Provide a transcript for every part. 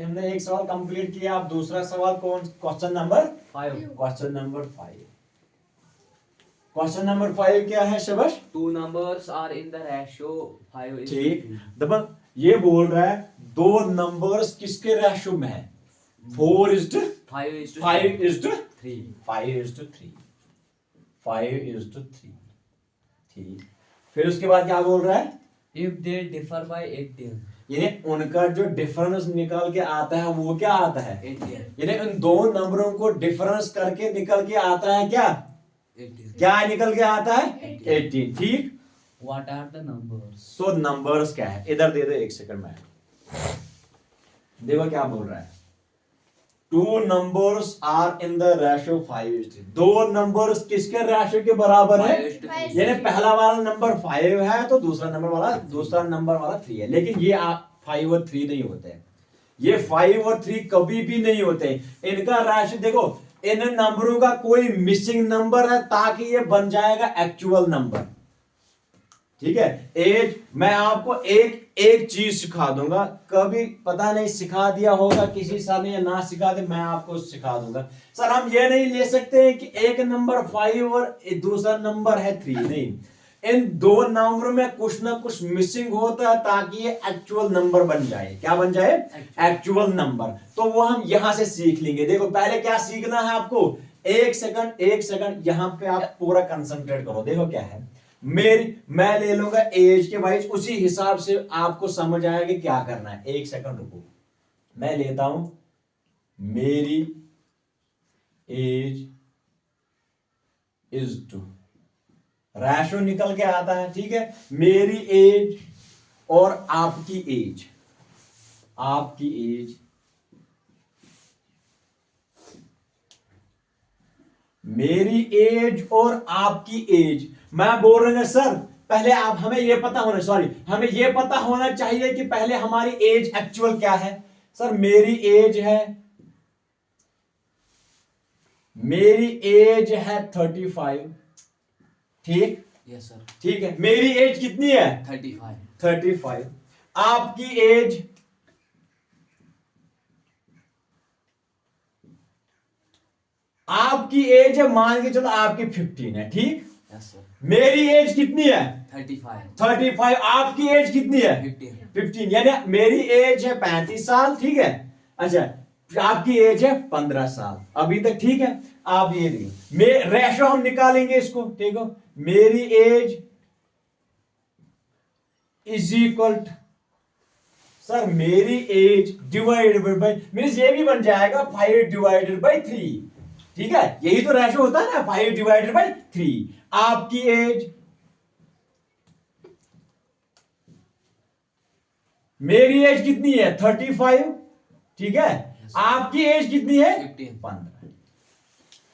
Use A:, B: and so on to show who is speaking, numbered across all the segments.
A: हमने एक सवाल कंप्लीट किया। अब दूसरा सवाल कौन? Question number 5। क्वेश्चन नंबर 5 क्या है शबश?
B: Two numbers are in the ratio 5 is to
A: ठीक।
B: 3.
A: दबा ये बोल रहा है दो नंबर्स किसके रेशियो में है? 4 is to
B: 5 is to
A: 5 is to
B: 3.
A: 5 is to 3 5 is to 3। ठीक, फिर उसके बाद क्या बोल रहा है?
B: If they differ by 18.
A: यानी उनका जो डिफरेंस निकल के आता है वो क्या आता है?
B: 18.
A: यानी उन दो नंबरों को डिफरेंस करके निकल के आता है क्या?
B: 18.
A: क्या निकल के आता है? 18। ठीक।
B: What are the numbers?
A: तो नंबर्स क्या है? इधर दे दो, एक सेकंड में देखो क्या बोल रहा है। Two numbers are in the ratio 5:3। दो नंबर्स किसके रेशियो के बराबर है?
B: 5:3.
A: यानी पहला वाला नंबर 5 है तो दूसरा नंबर वाला 3 है। लेकिन ये 5 और 3 नहीं होते हैं। ये 5 और 3 कभी भी नहीं होते। इनका रेशियो देखो, इन नंबरों का कोई मिसिंग नंबर है ताकि ये बन जाएगा एक्चुअल नंबर। ठीक है। एज मैं आपको एक चीज सिखा दूंगा, कभी पता नहीं सिखा दिया होगा किसी सर ने या ना सिखा दे, मैं आपको सिखा दूंगा। सर हम ये नहीं ले सकते हैं कि एक नंबर 5 और दूसरा नंबर है 3, नहीं। इन दो नंबरों में कुछ ना कुछ मिसिंग होता है ताकि ये एक्चुअल नंबर बन जाए। क्या बन जाए? Actual number. तो वो हम यहां से सीख लेंगे। देखो पहले क्या सीखना है आपको? एक सेकंड यहां पे आप पूरा कंसंट्रेट करो। देखो क्या है, मैं ले लूंगा एज के वाइज, उसी हिसाब से आपको समझ आएगा कि क्या करना है। एक सेकंड रुको, मैं लेता हूं मेरी एज इज टू, रेशो निकल के आता है। ठीक है, मेरी एज और आपकी एज, मेरी एज और आपकी एज। मैं बोल रहा हूं सर पहले आप हमें यह पता होना चाहिए कि पहले हमारी एज एक्चुअल क्या है। सर मेरी एज है 35। ठीक?
B: Yes sir.
A: ठीक है, मेरी एज कितनी है?
B: 35.
A: आपकी एज है, मान के चलो आपकी 15 है। ठीक?
B: Yes sir.
A: मेरी एज कितनी है?
B: 35.
A: आपकी एज कितनी है? 15। यानी मेरी एज है 35 साल। ठीक है, अच्छा आपकी एज है 15 साल अभी तक। ठीक है, आप ये देखिए रेशो हम निकालेंगे इसको। देखो मेरी age is equal to, sir मेरी एज डिवाइडेड बाय, मींस ये भी बन जाएगा 5 डिवाइडेड बाय 3। ठीक है, यही तो रेशो होता है ना, 5 डिवाइडेड बाय 3। आपकी एज, मेरी एज कितनी है? 35। ठीक है, आपकी एज कितनी है? 15।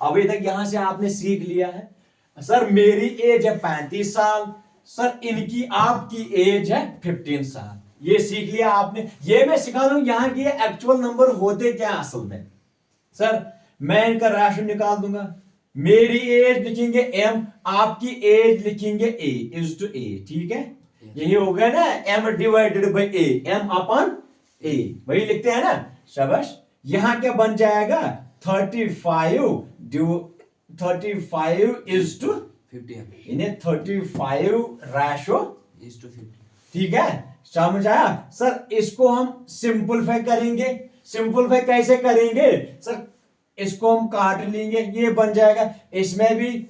A: अभी तक यहां से आपने सीख लिया है। सर मेरी एज है 35 साल, सर इनकी आपकी एज है 15 साल। ये सीख लिया आपने। ये मैं सिखा दूं यहां की एक्चुअल नंबर होते क्या असल में। सर मैं इनका रेशो निकाल दूंगा। मेरी एज लिखेंगे m, आपकी एज लिखेंगे a इज टू a। ठीक है, यही हो गया ना, m divided by a, m upon a, वही लिखते हैं ना। शाबाश। यहां क्या बन जाएगा? 35 इज टू
B: 15.
A: इन्हें 35 रेशो
B: Is to 15.
A: ठीक है, समझ आया? सर इसको हम सिंपलीफाई करेंगे। सिंपलीफाई कैसे करेंगे? सर इसको हम काट लेंगे, ये बन जाएगा, इसमें भी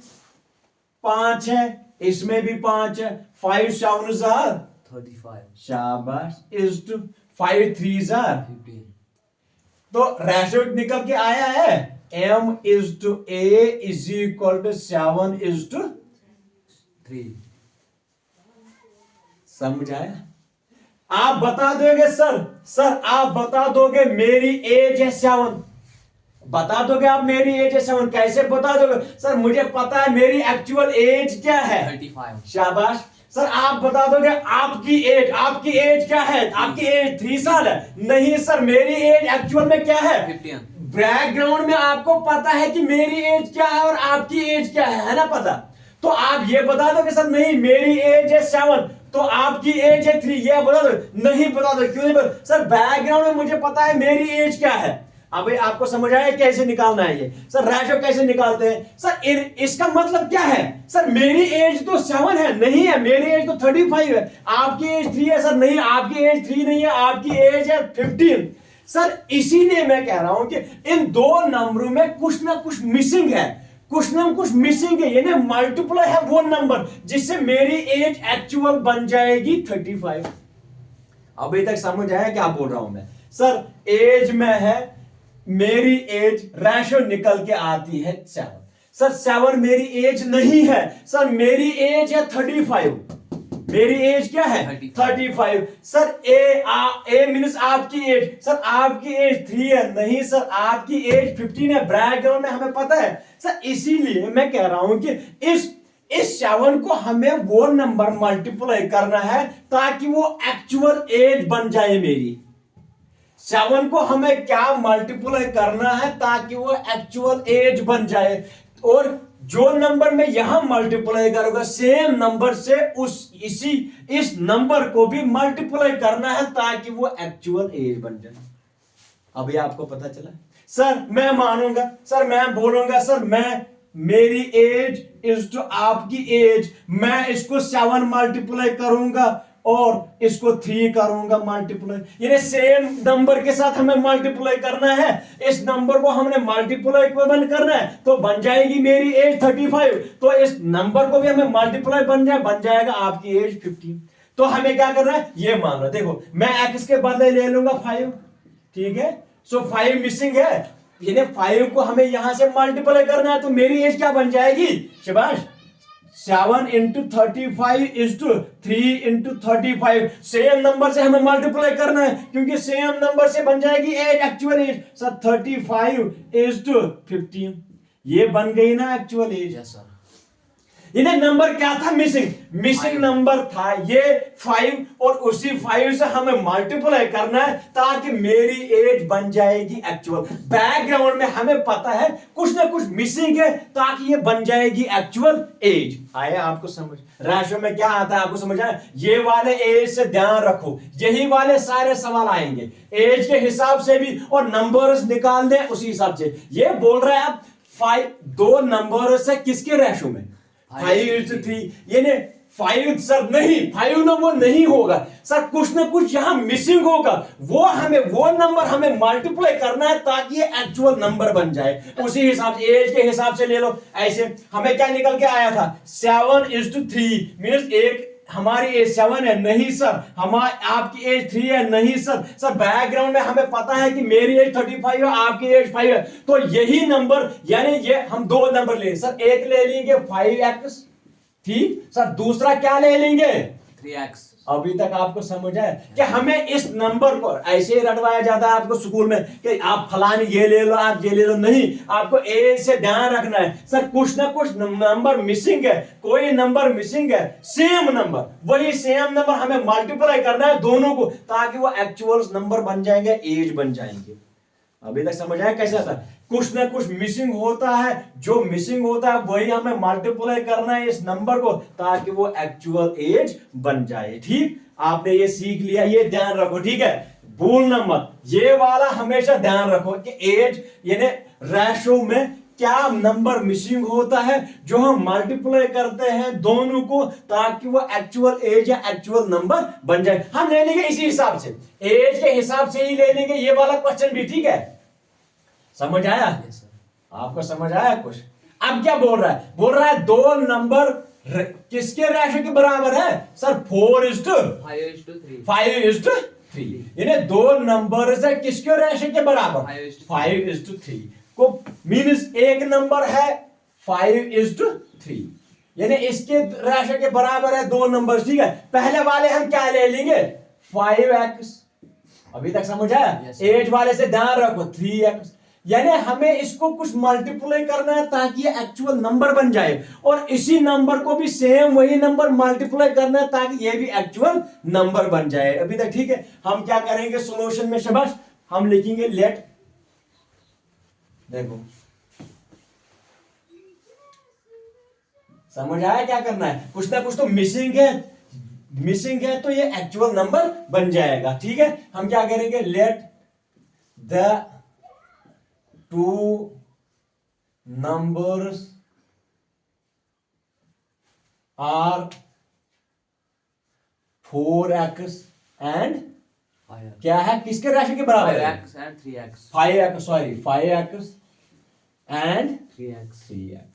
A: 5 है, इसमें भी 5 है। 5 7 are
B: 35.
A: शाबाश इज टू 5 3 are
B: 15.
A: तो रेशो निकल के आया है m is to a is equal to 7 is to
B: 3.
A: समझ आया? आप बता दोगे सर आप बता दोगे मेरी एज है 7, बता दोगे आप मेरी एज है 7, कैसे बता दोगे? सर मुझे पता है मेरी एक्चुअल एज क्या है।
B: 35.
A: शाबाश। सर आप बता दोगे आपकी एज क्या है? आपकी एज 3 साल है। नहीं सर, मेरी एज एक्चुअल में क्या है?
B: 15.
A: बैकग्राउंड में आपको पता है कि मेरी एज क्या है और आपकी एज क्या है ना पता? तो आप ये बता दोगे सर नहीं मेरी एज है 7, तो आपकी एज है 3, ये बता दो। नहीं बता दो, क्यों नहीं बता? सर बैकग्राउंड में मुझे पता है मेरी एज क्या है। अभी आपको समझ आया कैसे निकालना है ये? सर रेशो कैसे निकालते हैं? सर इसका मतलब क्या है? सर मेरी एज तो 7 है, नहीं है, मेरी एज तो 35 है। आपकी एज 3 है। सर नहीं, आपकी एज 3 नहीं है, आपकी एज है 15। सर इसीलिए मैं कह रहा हूं कि इन दो नंबरों में कुछ ना कुछ मिसिंग है, कुछ ना कुछ मिसिंग है, यानी मल्टीप्लाई है वो नंबर जिससे मेरी एज एक्चुअल बन जाएगी 35। अभी तक समझ आया क्या बोल रहा हूं मैं? सर एज में है, मेरी एज रेशो निकल के आती है 7। सर 7 मेरी एज नहीं है। सर मेरी एज है 35। मेरी एज क्या है? 35। सर ए मीन्स आपकी एज। सर आपकी एज 3 है, नहीं सर आपकी एज 15 है। बैकग्राउंड में हमें पता है। सर इसीलिए मैं कह रहा हूं कि इस 7 को हमें वो नंबर मल्टीप्लाई करना है ताकि वो एक्चुअल एज बन जाए मेरी। 7 को हमें क्या मल्टीप्लाई करना है ताकि वो एक्चुअल एज बन जाए, और जो नंबर में यहां मल्टीप्लाई करूंगा सेम नंबर से इस नंबर को भी मल्टीप्लाई करना है ताकि वो एक्चुअल एज बन जाए। अभी आपको पता चला? सर मैं मानूंगा, सर मैं बोलूंगा, सर मेरी एज इज टू आपकी एज, मैं इसको 7 मल्टीप्लाई करूंगा और इसको 3 करूंगा मल्टीप्लाई, यानी सेम नंबर के साथ हमें मल्टीप्लाई करना है। इस नंबर को हमने मल्टीप्लाई करना है तो बन जाएगी मेरी एज 35, तो इस नंबर को भी हमें मल्टीप्लाई बन जाएगा आपकी एज 15। तो हमें क्या करना है ये मान लो, देखो मैं x के बदले ले लूंगा 5, ठीक है। सो 5 मिसिंग है, यानी 5 को हमें यहां से मल्टीप्लाई करना है, तो मेरी एज क्या बन जाएगी शाबाश? 7 into 35 is to 3 into 35। Same number से हमें मल्टीप्लाई करना है क्योंकि सेम नंबर से बन जाएगी age, actual age. Sir 35 is to 15, ये बन गई ना एक्चुअल एज?
B: Yes sir.
A: इन्हें नंबर क्या था? मिसिंग नंबर था ये 5, और उसी 5 से हमें मल्टीप्लाई करना है ताकि मेरी एज बन जाएगी एक्चुअल। बैकग्राउंड में हमें पता है कुछ ना कुछ मिसिंग है ताकि ये बन जाएगी एक्चुअल एज। आया आपको समझ? रेशो में क्या आता है आपको समझ आया? ये वाले एज से ध्यान रखो, यही वाले सारे सवाल आएंगे एज के हिसाब से भी, और नंबर्स निकाल दें उसी हिसाब से। ये बोल रहे हैं आप 5 दो नंबर से किसके रेशो में? 5:3, यानी 5 सर नहीं, 5 ना वो नहीं होगा सर, कुछ ना कुछ यहां मिसिंग होगा, वो नंबर हमें मल्टीप्लाई करना है ताकि ये एक्चुअल नंबर बन जाए। उसी हिसाब से एज के हिसाब से ले लो। ऐसे हमें क्या निकल के आया था? 7:3 मीन्स एक हमारी एज 7 है, नहीं सर आपकी एज 3 है, नहीं सर बैकग्राउंड में हमें पता है कि मेरी एज 35 है, आपकी एज 5 है, तो यही नंबर, यानी ये हम दो नंबर ले सर, एक ले लेंगे 5x, ठीक सर, दूसरा क्या ले लेंगे?
B: 3x।
A: अभी तक आपको समझ आया कि हमें इस नंबर को ऐसे ही रटवाया जाता है आपको स्कूल में कि आप फलानी ये ले लो, आप ये ले लो, नहीं, आपको ए से ध्यान रखना है। सर कुछ ना कुछ नंबर मिसिंग है, कोई नंबर मिसिंग है, सेम नंबर, वही सेम नंबर हमें मल्टीप्लाई करना है दोनों को ताकि वो एक्चुअल नंबर बन जाएंगे, एज बन जाएंगे। अभी तक समझ आया कैसे आता? कुछ ना कुछ मिसिंग होता है, जो मिसिंग होता है वही हमें मल्टीप्लाई करना है इस नंबर को ताकि वो एक्चुअल एज बन जाए। ठीक, आपने ये सीख लिया, ये ध्यान रखो, ठीक है, भूलना मत, ये वाला हमेशा ध्यान रखो कि एज यानी रेशो में क्या नंबर मिसिंग होता है जो हम मल्टीप्लाई करते हैं दोनों को ताकि वो एक्चुअल एज या एक्चुअल नंबर बन जाए। हम ले लेंगे इसी हिसाब से, एज के हिसाब से ही ले लेंगे ये वाला क्वेश्चन भी, ठीक है? समझ आया? आपको समझ आया कुछ? अब क्या बोल रहा है? बोल रहा है दो नंबर किसके रेशो के बराबर है? सर 4:5:3, 5:3, यानी दो नंबर है किसके रेशो के बराबर? 5:3 को, मीन्स एक नंबर है 5:3, यानी इसके रेशो के बराबर है दो नंबर, ठीक है? पहले वाले हम क्या ले लेंगे? 5x। अभी तक समझ आया? एज वाले से ध्यान रखो 3x, यानी हमें इसको कुछ मल्टीप्लाई करना है ताकि ये एक्चुअल नंबर बन जाए, और इसी नंबर को भी सेम वही नंबर मल्टीप्लाई करना है ताकि ये भी एक्चुअल नंबर बन जाए। अभी तक ठीक है? हम क्या करेंगे सॉल्यूशन में? शाबाश, हम लिखेंगे लेट, देखो समझ आया क्या करना है? कुछ ना कुछ तो मिसिंग है, मिसिंग है तो ये एक्चुअल नंबर बन जाएगा। ठीक है, हम क्या करेंगे, let the two numbers are 4x and क्या है, किसके राशि के बराबर है,
B: 5x and 3x
A: 5x, sorry 5x and
B: 3x
A: 3x।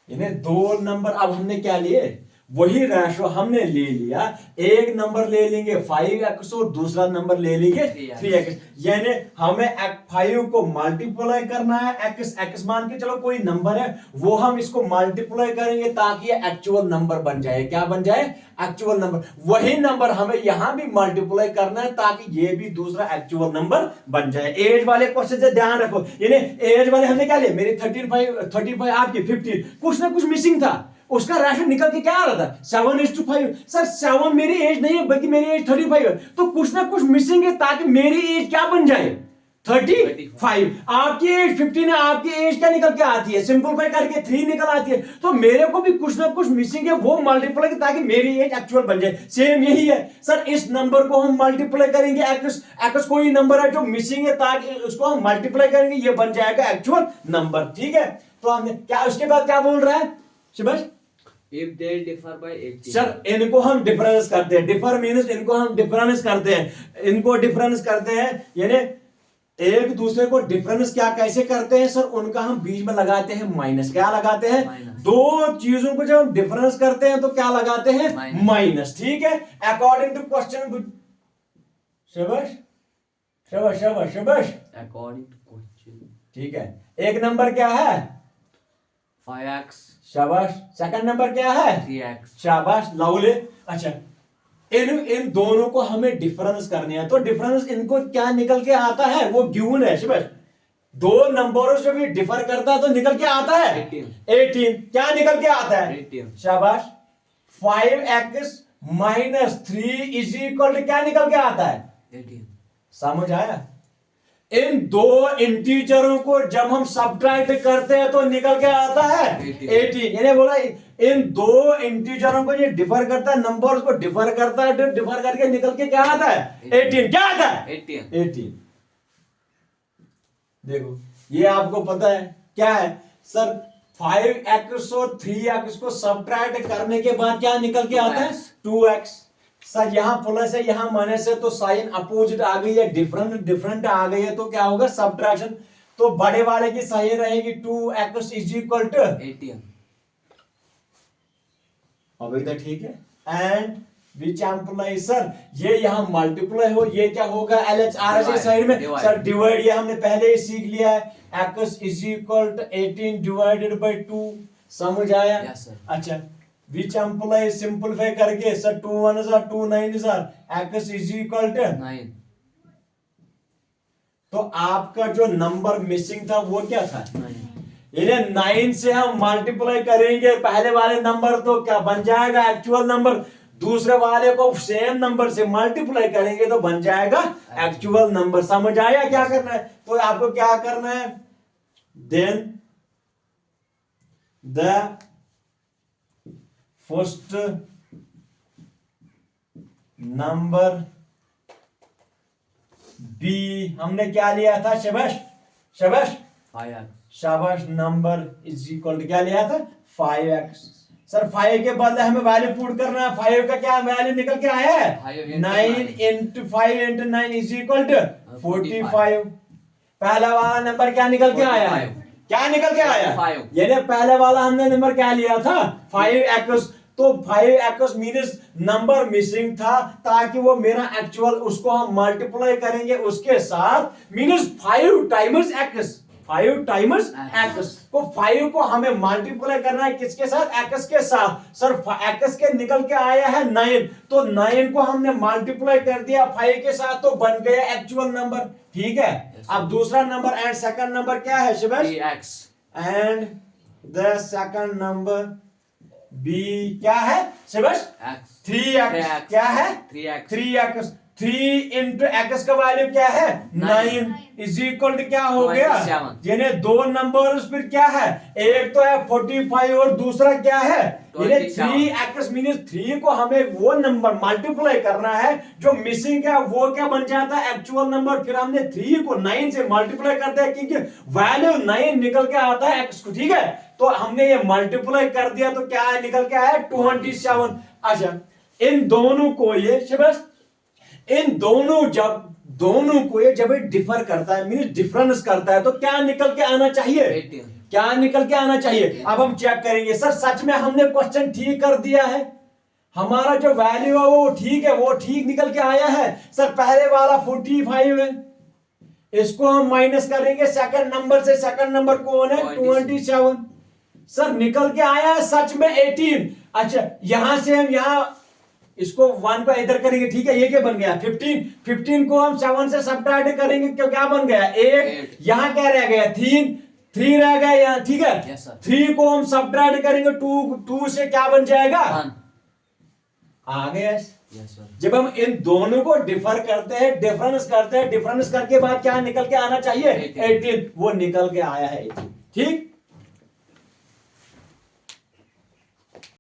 A: यानी दो नंबर अब हमने क्या लिए, वही रेशो हमने ले लिया। एक नंबर ले लेंगे 5x और दूसरा नंबर ले लेंगे 3x। यानी हमें 5 को मल्टीप्लाई करना है, x मान के चलो कोई नंबर है, वो हम इसको मल्टीप्लाई करेंगे ताकि ये एक्चुअल नंबर बन जाए। क्या बन जाए, एक्चुअल नंबर। वही नंबर हमें यहां भी मल्टीप्लाई करना है ताकि ये भी दूसरा एक्चुअल नंबर बन जाए। एज वाले क्वेश्चन से ध्यान रखो, यानी एज वाले हमने क्या लिया, मेरी 35 आपकी 15, कुछ ना कुछ मिसिंग था, उसका रेशो निकल के क्या आ रहा था, 7:5। सर 7 मेरी एज नहीं है बल्कि मेरी एज 35 है, तो कुछ ना कुछ मिसिंग है ताकि मेरी एज क्या बन जाए, 35। आपकी एज 15 है, आपकी एज क्या निकल के आती है, सिंपलीफाई करके 3 निकल आती है, तो मेरे को भी कुछ ना कुछ मिसिंग है, वो मल्टीप्लाई ताकि मेरी एज एक्चुअल बन जाए। सेम यही है सर, इस नंबर को हम मल्टीप्लाई करेंगे, एक्स कोई नंबर है जो मिसिंग है ताकि उसको हम मल्टीप्लाई करेंगे, ये बन जाएगा एक्चुअल नंबर। ठीक है, तो हमने क्या, उसके बाद क्या बोल रहा है शिवाश,
B: if they differ by 18
A: sir इनको हम डिफरेंस करते हैं, डिफर मीन्स इनको हम डिफरेंस करते हैं, इनको डिफरेंस करते हैं, यानी एक दूसरे को डिफरेंस क्या कैसे करते हैं सर, उनका हम बीच में लगाते हैं माइनस। क्या लगाते हैं, दो चीजों को जब हम डिफरेंस करते हैं तो क्या लगाते हैं, माइनस। ठीक है, अकॉर्डिंग टू क्वेश्चन, शाबाश शाबाश शाबाश शाबाश,
B: according to question
A: ठीक है। एक नंबर क्या है,
B: 5x
A: शाबाश। सेकंड नंबर क्या है,
B: 3x
A: शाबाश लाउले। अच्छा, इन दोनों को हमें डिफरेंस करने हैं, तो डिफरेंस इनको क्या निकल के आता है, वो गिवन है शाबाश। दो नंबरों से भी डिफर करता है तो निकल के आता है 18। क्या निकल के आता है,
B: 18
A: शाबाश। 5x minus 3 is equal to क्या निकल के आता है,
B: 18।
A: समझ आया। इन दो इंटीजरों को जब हम सब्ट्रैक्ट करते हैं तो निकल के आता है 18। यानी बोला इन दो इंटीजरों को ये डिफर करता है, नंबर्स को डिफर करता है, डिफर करके निकल के क्या आता है 18। क्या आता है 18। देखो ये आपको पता है क्या है सर, 5x और 3x को सब्ट्रैक्ट करने के बाद क्या निकल के आता है 2x। सर यहाँ प्लस है यहाँ माइनस है तो साइन अपोजिट आ गई है, डिफरेंट आ गई है, तो क्या होगा सब्ट्रैक्शन। तो बड़े वाले की साइन रहेगी 2x इज इक्वल टू
B: 18।
A: अभी तक ठीक है। एंड विच एम्प्लाई, सर ये यहाँ मल्टीप्लाई हो, ये क्या होगा LHR साइड में सर डिवाइड, ये हमने पहले ही सीख लिया है, x is equal to 18 divided by 2। समझ आया, अच्छा। विच एम्प्लाई सिंपलीफाई करके sir 2 1 is 2 9 is x is equal to
B: 9।
A: तो आपका जो नंबर मिसिंग था वो क्या था,
B: 9।
A: इन्हें 9 से हम मल्टीप्लाई करेंगे पहले वाले नंबर तो क्या बन जाएगा एक्चुअल नंबर, दूसरे वाले को सेम नंबर से मल्टीप्लाई करेंगे तो बन जाएगा एक्चुअल नंबर। समझ आया क्या करना है, तो आपको क्या करना है, then the first number be हमने क्या लिया था, शाबाश शाबाश
B: 5x
A: शाबाश, नंबर इज इक्वल टू क्या लिया था 5x। सर 5 के बदले हमें वैल्यू पुट करना है, 5 का क्या वैल्यू निकल के आया है 9 into 5 into 9 is equal to 45। पहला वाला नंबर क्या निकल के आया है, क्या निकल के आया, यानी पहले वाला हमने नंबर क्या लिया था 5x, तो 5x मीन्स नंबर मिसिंग था ताकि वो मेरा एक्चुअल, उसको हम मल्टीप्लाई करेंगे उसके साथ, means 5 times x, 5 times x को 5 को हमें मल्टीप्लाई करना है किसके साथ, x के साथ। सर x के निकल के आया है 9, तो 9 को हमने मल्टीप्लाई कर दिया 5 के साथ तो बन गया एक्चुअल नंबर। ठीक है, अब दूसरा नंबर एंड सेकंड नंबर क्या है शिवाश,
B: 3x
A: and the second number be क्या है शिवाश, 3x क्या है
B: 3x
A: 3x। 3 इंटू एक्स का वैल्यू क्या है 9 इज इक्वल टू क्या हो गया
B: 27।
A: यानी दो नंबर फिर क्या है एक तो है 45 और दूसरा क्या है यानी 3x मीन्स 3 को हमें वो नंबर मल्टीप्लाई करना है जो मिसिंग है वो क्या बन जाता है एक्चुअल नंबर फिर हमने 3 को 9 से मल्टीप्लाई करते हैं क्योंकि वैल्यू 9 निकल के आता है x को ठीक है तो हमने ये मल्टीप्लाई कर दिया तो क्या है निकल के आया 27। अच्छा इन दोनों को ये बस इन दोनों को ये जब डिफर करता है मीन डिफरेंस करता है तो क्या निकल के आना चाहिए
B: 18।
A: क्या निकल के आना चाहिए अब हम चेक करेंगे सर सच में हमने क्वेश्चन ठीक कर दिया है हमारा जो वैल्यू है वो ठीक निकल के आया है सर पहले वाला 45 है इसको हम माइनस करेंगे सेकंड नंबर से सेकंड नंबर कौन है 27 सर निकल के आया है सच में 18। अच्छा यहां से हम यहां इसको 1 को इधर करेंगे ठीक है ये क्या बन गया 15 को हम 7 से सब्ट्रैक्ट करेंगे क्यों क्या बन गया 8 यहां क्या रह गया 3 रह गया यहाँ ठीक है
B: Yes, sir.
A: 3 को हम सब्ट्रैक्ट करेंगे 2 से क्या बन जाएगा
B: 1।
A: आ गया
B: Yes, sir.
A: जब हम इन दोनों को डिफर करते हैं डिफरेंस करके बाद क्या निकल के आना चाहिए 18 वो निकल के आया है 18 ठीक